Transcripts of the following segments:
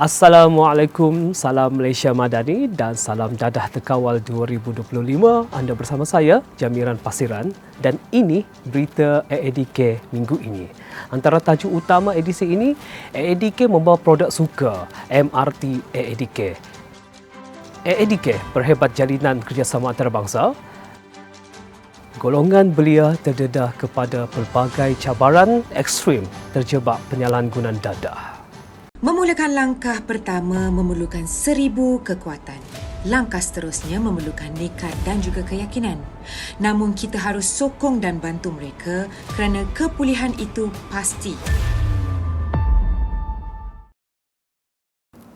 Assalamualaikum, salam Malaysia Madani dan salam Dadah Terkawal 2025. Anda bersama saya, Jamiran Pasiran, dan ini berita AADK minggu ini. Antara tajuk utama edisi ini, AADK membawa produk suka MRT AADK. AADK berhebat jalinan kerjasama antarabangsa. Golongan belia terdedah kepada pelbagai cabaran ekstrim terjebak penyalahgunaan dadah. Memulakan langkah pertama memerlukan 1000 kekuatan. Langkah seterusnya memerlukan nekat dan juga keyakinan. Namun kita harus sokong dan bantu mereka kerana kepulihan itu pasti.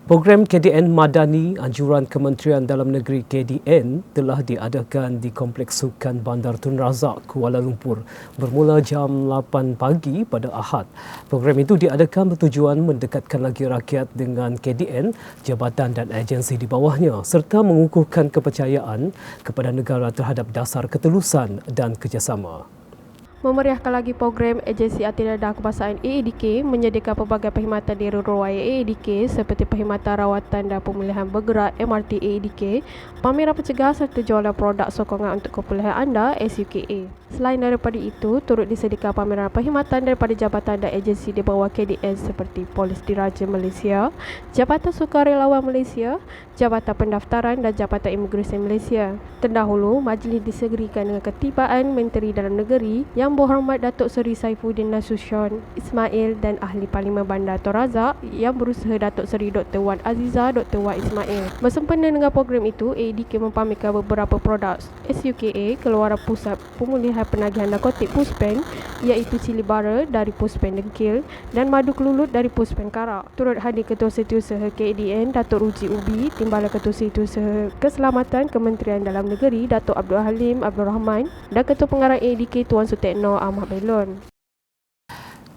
Program KDN Madani Anjuran Kementerian Dalam Negeri KDN telah diadakan di Kompleks Sukan Bandar Tun Razak, Kuala Lumpur bermula jam 8 pagi pada Ahad. Program itu diadakan bertujuan mendekatkan lagi rakyat dengan KDN, jabatan dan agensi di bawahnya serta mengukuhkan kepercayaan kepada negara terhadap dasar ketulusan dan kerjasama. Memeriahkan lagi program Agensi Anti-Dadah Kebangsaan AADK menyediakan pelbagai perkhidmatan di ruang AADK seperti perkhidmatan rawatan dan pemulihan bergerak MRT AADK, pameran pencegahan serta jualan produk sokongan untuk kepulihan anda SUKA. Selain daripada itu, turut disediakan pameran perkhidmatan daripada jabatan dan agensi di bawah KDN seperti Polis Diraja Malaysia, Jabatan Sukarelawan Malaysia, Jabatan Pendaftaran dan Jabatan Imigresen Malaysia. Terdahulu, majlis disegerikan dengan ketibaan Menteri Dalam Negeri Yang Berhormat Datuk Seri Saifuddin Nasution Ismail dan Ahli Parlimen Bandar Tun Razak Yang Berusaha Datuk Seri Dr. Wan Aziza Dr. Wan Ismail. Bersempena dengan program itu, AADK mempamerkan beberapa produk SUKA keluaran Pusat Pemulihan Penagihan Narkotik Puspen iaitu cili bara dari Puspen Dengkil dan madu kelulut dari Puspen Karak. Turut hadir Ketua Setiausaha KDN Datuk Ruji Ubi, Timbalan Ketua Setiausaha Keselamatan Kementerian Dalam Negeri Datuk Abdul Halim Abdul Rahman dan Ketua Pengarah AADK Tuan Sutekno Ahmad Belon.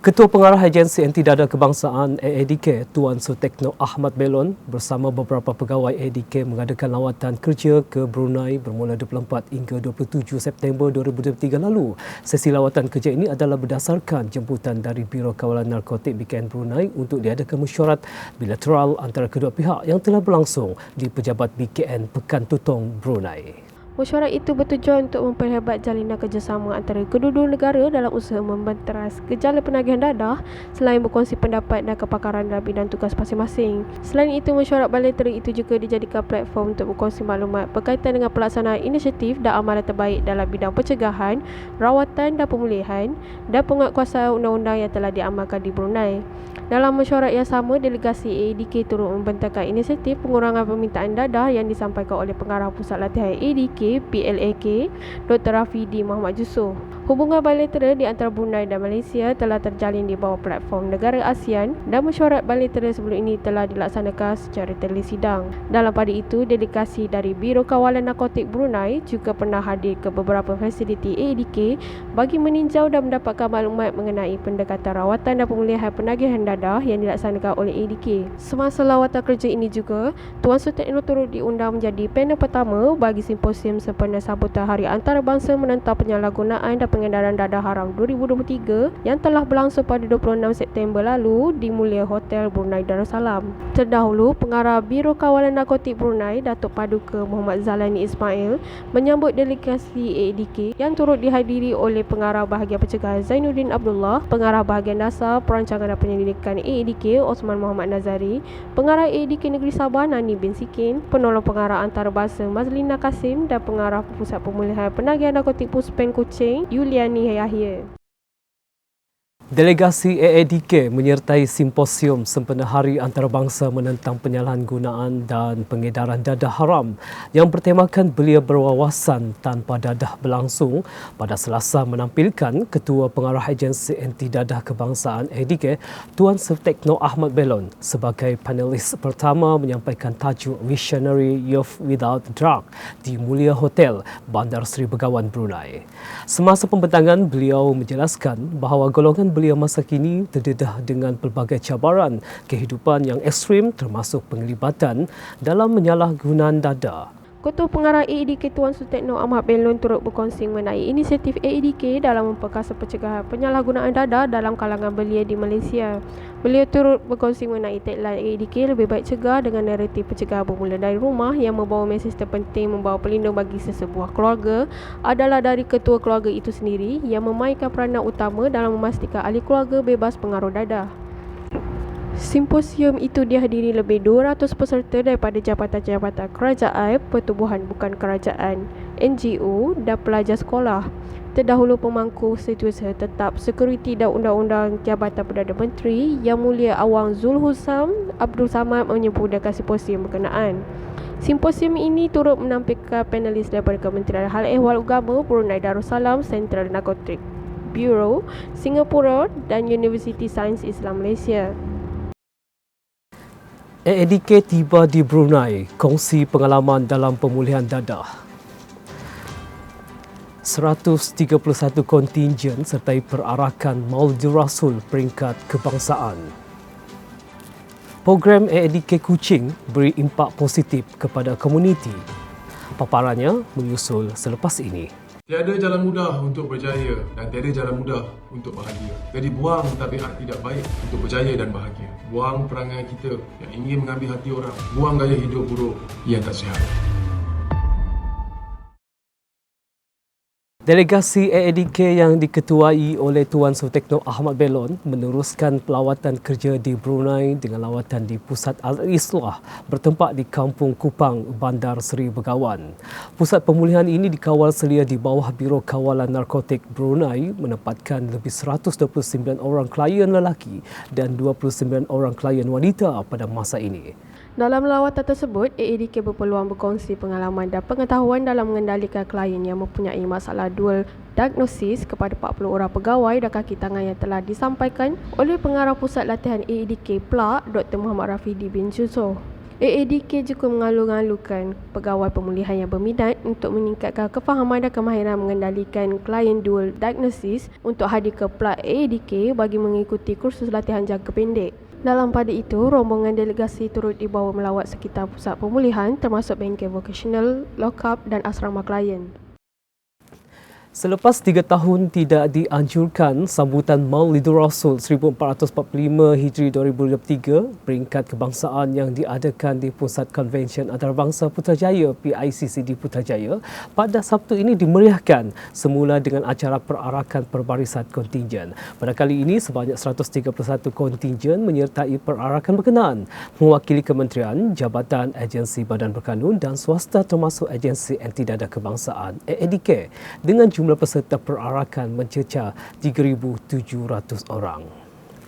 Ketua Pengarah Agensi Anti-Dadah Kebangsaan AADK Tuan Sutekno Ahmad Belon bersama beberapa pegawai AADK mengadakan lawatan kerja ke Brunei bermula 24 hingga 27 September 2023 lalu. Sesi lawatan kerja ini adalah berdasarkan jemputan dari Biro Kawalan Narkotik BKN Brunei untuk diadakan mesyuarat bilateral antara kedua pihak yang telah berlangsung di Pejabat BKN Pekan Tutong, Brunei. Mesyuarat itu bertujuan untuk memperhebat jalinan kerjasama antara kedua-dua negara dalam usaha membenteras gejala penagihan dadah selain berkongsi pendapat dan kepakaran dalam bidang tugas masing-masing. Selain itu, mesyuarat bilateral itu juga dijadikan platform untuk berkongsi maklumat berkaitan dengan pelaksanaan inisiatif dan amalan terbaik dalam bidang pencegahan, rawatan dan pemulihan dan penguatkuasaan undang-undang yang telah diamalkan di Brunei. Dalam mesyuarat yang sama, delegasi AADK turut membentangkan inisiatif pengurangan permintaan dadah yang disampaikan oleh Pengarah Pusat Latihan AADK PLAK Dr. Rafidi Muhammad Yusof. Hubungan bilateral di antara Brunei dan Malaysia telah terjalin di bawah platform negara ASEAN dan mesyuarat bilateral sebelum ini telah dilaksanakan secara telesidang. Dalam pada itu, delegasi dari Biro Kawalan Narkotik Brunei juga pernah hadir ke beberapa fasiliti AADK bagi meninjau dan mendapatkan maklumat mengenai pendekatan rawatan dan pemulihan penagihan dadah yang dilaksanakan oleh AADK. Semasa lawatan kerja ini juga, Tuan Sutekno turut diundang menjadi panel pertama bagi simposium sempena sambutan Hari Antarabangsa menentang penyalahgunaan dan pengedaran dadah haram 2023 yang telah berlangsung pada 26 September lalu di Mulia Hotel Brunei Darussalam. Terdahulu, Pengarah Biro Kawalan Narkotik Brunei Datuk Paduka Muhammad Zalani Ismail menyambut delegasi AADK yang turut dihadiri oleh Pengarah Bahagian Pencegahan Zainuddin Abdullah, Pengarah Bahagian Dasar Perancangan dan Penyelidikan AADK Osman Muhammad Nazari, Pengarah AADK Negeri Sabah Nani bin Sikin, Penolong Pengarah Antarabangsa Mazlina Kasim dan Pengarah Pusat Pemulihan Penagihan Narkotik Puspen Kuching Yuliani Yahya. Delegasi AADK menyertai simposium sempena Hari Antarabangsa menentang penyalahgunaan dan pengedaran dadah haram yang bertemakan belia berwawasan tanpa dadah berlangsung pada Selasa menampilkan Ketua Pengarah Agensi Anti-Dadah Kebangsaan AADK Tuan Sutekno Ahmad Belon sebagai panelis pertama menyampaikan tajuk Visionary Youth Without Drug di Mulia Hotel Bandar Seri Begawan, Brunei. Semasa pembentangan, beliau menjelaskan bahawa golongan belia masa kini terdedah dengan pelbagai cabaran kehidupan yang ekstrim termasuk penglibatan dalam penyalahgunaan dadah. Ketua Pengarah AEDK Tuan Sutekno Ahmad Belon turut berkongsi mengenai inisiatif AEDK dalam memperkasa pencegahan penyalahgunaan dadah dalam kalangan belia di Malaysia. Beliau turut berkongsi mengenai tagline AEDK lebih baik cegah dengan naratif pencegahan bermula dari rumah yang membawa mesej terpenting membawa pelindung bagi sesebuah keluarga adalah dari ketua keluarga itu sendiri yang memainkan peranan utama dalam memastikan ahli keluarga bebas pengaruh dadah. Simposium itu dihadiri lebih 200 peserta daripada jabatan-jabatan kerajaan, pertubuhan bukan kerajaan, NGO dan pelajar sekolah. Terdahulu pemangku setiausaha tetap Sekuriti dan Undang-Undang Jabatan Perdana Menteri Yang Mulia Awang Zul Hussam Abdul Samad menyempurnakan simposium berkenaan. Simposium ini turut menampilkan panelis daripada Kementerian Hal Ehwal Agama Brunei Darussalam, Central Narcotic Bureau, Singapura dan Universiti Sains Islam Malaysia. AEDK tiba di Brunei, kongsi pengalaman dalam pemulihan dadah. 131 kontingen sertai perarakan Maulidur Rasul peringkat kebangsaan. Program AEDK Kuching beri impak positif kepada komuniti. Paparannya menyusul selepas ini. Tiada jalan mudah untuk berjaya dan tiada jalan mudah untuk bahagia. Jadi buang tabiat tidak baik untuk berjaya dan bahagia. Buang perangai kita yang ingin mengambil hati orang. Buang gaya hidup buruk yang tak sihat. Delegasi AEDK yang diketuai oleh Tuan Sutekno Ahmad Belon meneruskan pelawatan kerja di Brunei dengan lawatan di Pusat Al-Islah bertempat di Kampung Kupang, Bandar Seri Begawan. Pusat pemulihan ini dikawal selia di bawah Biro Kawalan Narkotik Brunei menempatkan lebih 129 orang klien lelaki dan 29 orang klien wanita pada masa ini. Dalam lawatan tersebut, AEDK berpeluang berkongsi pengalaman dan pengetahuan dalam mengendalikan klien yang mempunyai masalah dual diagnosis kepada 40 orang pegawai dan kaki tangan yang telah disampaikan oleh Pengarah Pusat Latihan AEDK PLAK Dr. Muhammad Rafidi bin Yusof. AEDK juga mengalu-alukan pegawai pemulihan yang berminat untuk meningkatkan kefahaman dan kemahiran mengendalikan klien dual diagnosis untuk hadir ke PLAK AEDK bagi mengikuti kursus latihan jangka pendek. Dalam pada itu, rombongan delegasi turut dibawa melawat sekitar pusat pemulihan termasuk bengkel vocational, lock-up dan asrama klien. Selepas 3 tahun tidak dianjurkan, sambutan Maulidur Rasul 1445 Hijri 2023 peringkat kebangsaan yang diadakan di Pusat Konvensyen Antarabangsa Putrajaya PICC di Putrajaya pada Sabtu ini dimeriahkan semula dengan acara perarakan perbarisan kontingen. Pada kali ini, sebanyak 131 kontingen menyertai perarakan berkenaan mewakili kementerian, jabatan, agensi badan berkanun dan swasta termasuk agensi anti dadah kebangsaan AEDK dengan jumlah peserta perarakan mencecah 3,700 orang.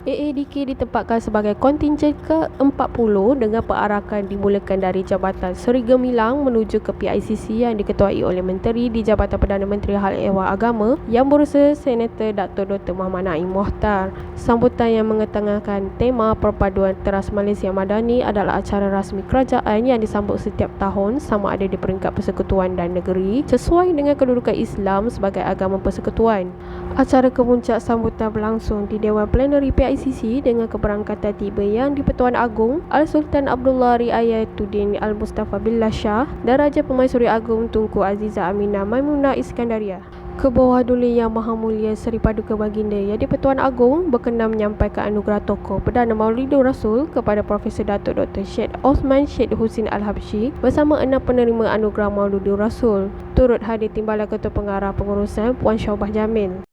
AEDK ditempatkan sebagai kontingen ke-40 dengan perarakan dimulakan dari Jabatan Seri Gemilang menuju ke PICC yang diketuai oleh Menteri di Jabatan Perdana Menteri Hal Ehwal Agama yang berusaha Senator Dr. Muhammad Naim Mohtar. Sambutan yang mengetengahkan tema Perpaduan Teras Malaysia Madani adalah acara rasmi kerajaan yang disambut setiap tahun sama ada di peringkat persekutuan dan negeri sesuai dengan kedudukan Islam sebagai agama persekutuan. Acara kemuncak sambutan berlangsung di Dewan Plenary PICC dengan keberangkatan tiba Yang di-Pertuan Agong Al-Sultan Abdullah Riayatuddin Al-Mustafa Billah Shah dan Raja Pemaisuri Agong Tunku Azizah Aminah Maimunah Iskandariah. Kebawah Duli Yang Maha Mulia Seri Paduka Baginda Yang di-Pertuan Agong berkenan menyampaikan anugerah tokoh Perdana Maulidur Rasul kepada Profesor Datuk Dr. Syed Osman Syed Husin Al-Habsyi bersama 6 penerima anugerah Maulidur Rasul. Turut hadir Timbalan Ketua Pengarah Pengurusan Puan Syahbah Jamil.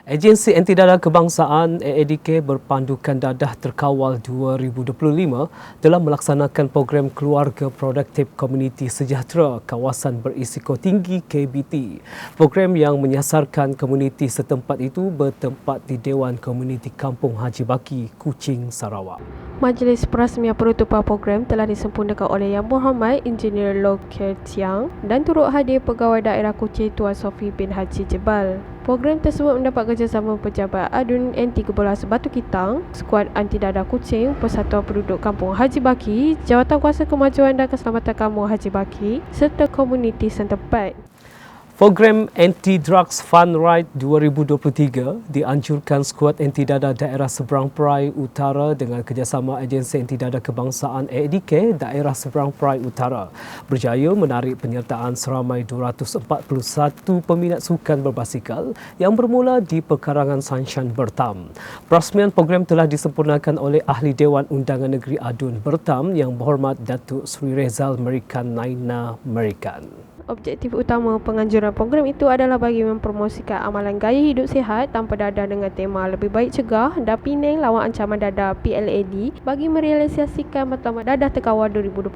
Agensi Anti Dadah Kebangsaan AEDK berpandukan Dadah Terkawal 2025 dalam melaksanakan program Keluarga Produktif Komuniti Sejahtera Kawasan Berisiko Tinggi KBT. Program yang menyasarkan komuniti setempat itu bertempat di Dewan Komuniti Kampung Haji Baki, Kuching, Sarawak. Majlis Perasmian Penutupan program telah disempurnakan oleh Yang Berhormat Engineer Loh Ker Tiang dan turut hadir Pegawai Daerah Kuching Tuan Sofi bin Haji Jebal. Program tersebut mendapat kerjasama pejabat Adun N13 Batu Kitang, Skuad Anti Dadah Kuching, Persatuan Penduduk Kampung Haji Baki, Jawatan Kuasa Kemajuan dan Keselamatan Kampung Haji Baki serta komuniti setempat. Program Anti-Drugs Fun Ride 2023 dianjurkan Skuad Anti-Dadah Daerah Seberang Perai Utara dengan kerjasama Agensi Anti-Dadah Kebangsaan ADK Daerah Seberang Perai Utara berjaya menarik penyertaan seramai 241 peminat sukan berbasikal yang bermula di Pekarangan Sanshan Bertam. Perasmian program telah disempurnakan oleh Ahli Dewan Undangan Negeri Adun Bertam yang berhormat Datuk Sri Rezal Merikan Naina Merikan. Objektif utama penganjuran program itu adalah bagi mempromosikan amalan gaya hidup sihat tanpa dadah dengan tema lebih baik cegah dan Penang lawan ancaman dadah PLAD bagi merealisasikan matlamat dadah terkawal 2025.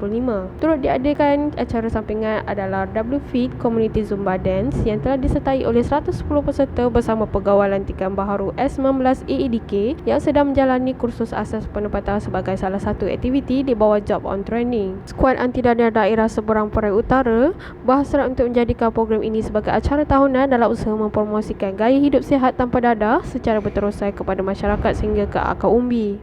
Turut diadakan acara sampingan adalah WFIT Community Zumba Dance yang telah disertai oleh 110 peserta bersama Pegawai Lantikan Baharu S19 AEDK yang sedang menjalani kursus asas penempatan sebagai salah satu aktiviti di bawah Job on Training. Skuad Anti-Dadah Daerah Seberang Perai Utara berhasrat untuk menjadikan program ini sebagai acara tahunan dalam usaha mempromosikan gaya hidup sihat tanpa dadah secara berterusan kepada masyarakat sehingga ke akar umbi.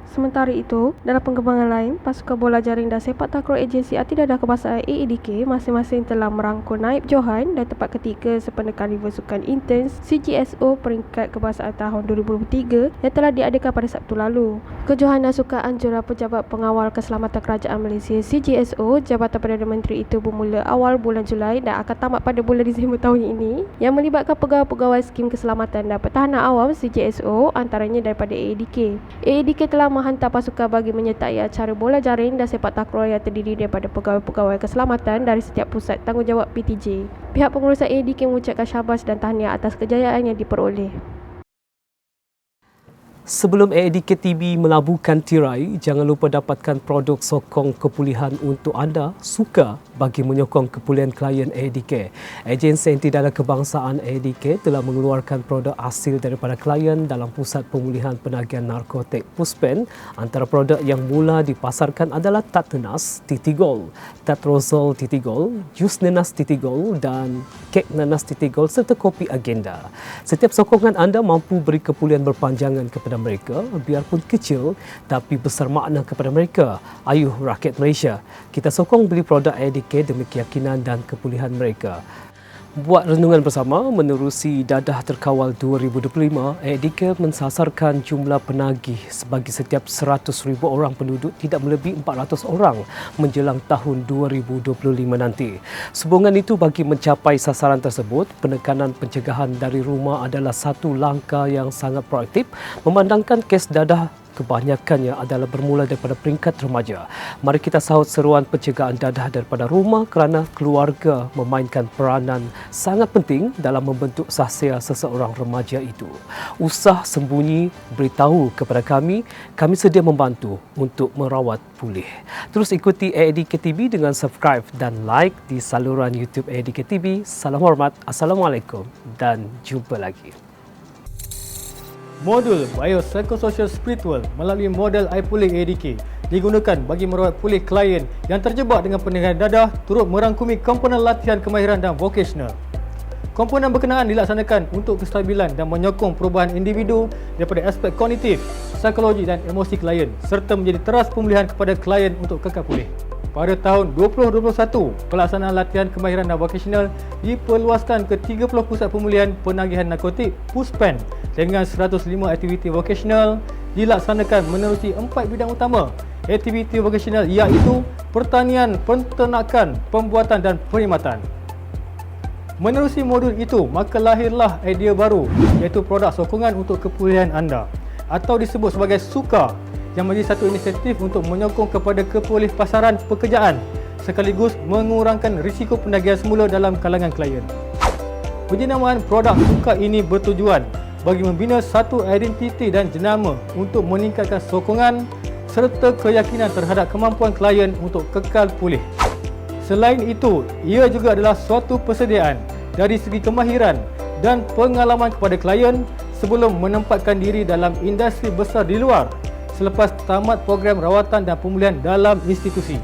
Sementara itu, dalam pengembangan lain, pasukan bola jaring dan sepak takraw Agensi Anti-Dadah Kebangsaan AEDK masing-masing telah merangkul naib Johan dan tempat ketiga sempena Karnival Sukan Intens CGSO peringkat kebangsaan tahun 2023 yang telah diadakan pada Sabtu lalu. Kejohanan Sukan Anjuran Pejabat Pengawal Keselamatan Kerajaan Malaysia CGSO, Jabatan Perdana Menteri itu bermula awal bulan Julai dan akan tamat pada bulan Disember tahun ini yang melibatkan pegawai-pegawai skim keselamatan dan pertahanan awam CGSO antaranya daripada AEDK. AEDK telah menghantar pasukan bagi menyertai acara bola jaring dan sepak takraw yang terdiri daripada pegawai-pegawai keselamatan dari setiap pusat tanggungjawab PTJ. Pihak pengurusan AEDK mengucapkan syabas dan tahniah atas kejayaan yang diperoleh. Sebelum AEDK TV melabuhkan tirai, jangan lupa dapatkan produk sokong kepulihan untuk anda suka bagi menyokong kepulihan klien AEDK. Agensi Anti-Dadah Kebangsaan AEDK telah mengeluarkan produk hasil daripada klien dalam Pusat Pemulihan Penagihan Narkotik Puspen. Antara produk yang mula dipasarkan adalah Tat Nenas Titigol, Tat Rozol Titigol, Jus Nenas Titigol dan Kek Nenas Titigol serta kopi Agenda. Setiap sokongan anda mampu beri kepulihan berpanjangan kepada mereka, biarpun kecil tapi besar makna kepada mereka. Ayuh rakyat Malaysia, kita sokong beli produk AEDK demi keyakinan dan kepulihan mereka. Buat renungan bersama menerusi Dadah Terkawal 2025, AEDK mensasarkan jumlah penagih bagi setiap 100,000 orang penduduk tidak melebihi 400 orang menjelang tahun 2025 nanti. Sehubungan itu, bagi mencapai sasaran tersebut, penekanan pencegahan dari rumah adalah satu langkah yang sangat proaktif memandangkan kes dadah kebanyakannya adalah bermula daripada peringkat remaja. Mari kita sahut seruan pencegahan dadah daripada rumah kerana keluarga memainkan peranan sangat penting dalam membentuk sahsia seseorang remaja itu. Usah sembunyi, beritahu kepada kami sedia membantu untuk merawat pulih. Terus ikuti AEDK TV dengan subscribe dan like di saluran YouTube AEDK TV. Salam hormat, Assalamualaikum dan jumpa lagi. Modul Biopsychosocial Spiritual melalui model iPulih AEDK digunakan bagi merawat pulih klien yang terjebak dengan penyakit dadah turut merangkumi komponen latihan kemahiran dan vocational. Komponen berkenaan dilaksanakan untuk kestabilan dan menyokong perubahan individu daripada aspek kognitif, psikologi dan emosi klien serta menjadi teras pemulihan kepada klien untuk kekal pulih. Pada tahun 2021, pelaksanaan latihan kemahiran dan vocational diperluaskan ke 30 pusat pemulihan penagihan narkotik Puspen dengan 105 aktiviti vocational dilaksanakan menerusi 4 bidang utama. Aktiviti vocational iaitu pertanian, penternakan, pembuatan dan perkhidmatan. Menerusi modul itu, maka lahirlah idea baru iaitu produk sokongan untuk kepulihan anda atau disebut sebagai SUKA yang menjadi satu inisiatif untuk menyokong kepada kepulih pasaran pekerjaan sekaligus mengurangkan risiko penagihan semula dalam kalangan klien. Penjenamaan produk SUKA ini bertujuan bagi membina satu identiti dan jenama untuk meningkatkan sokongan serta keyakinan terhadap kemampuan klien untuk kekal pulih. Selain itu, ia juga adalah suatu persediaan dari segi kemahiran dan pengalaman kepada klien sebelum menempatkan diri dalam industri besar di luar selepas tamat program rawatan dan pemulihan dalam institusi.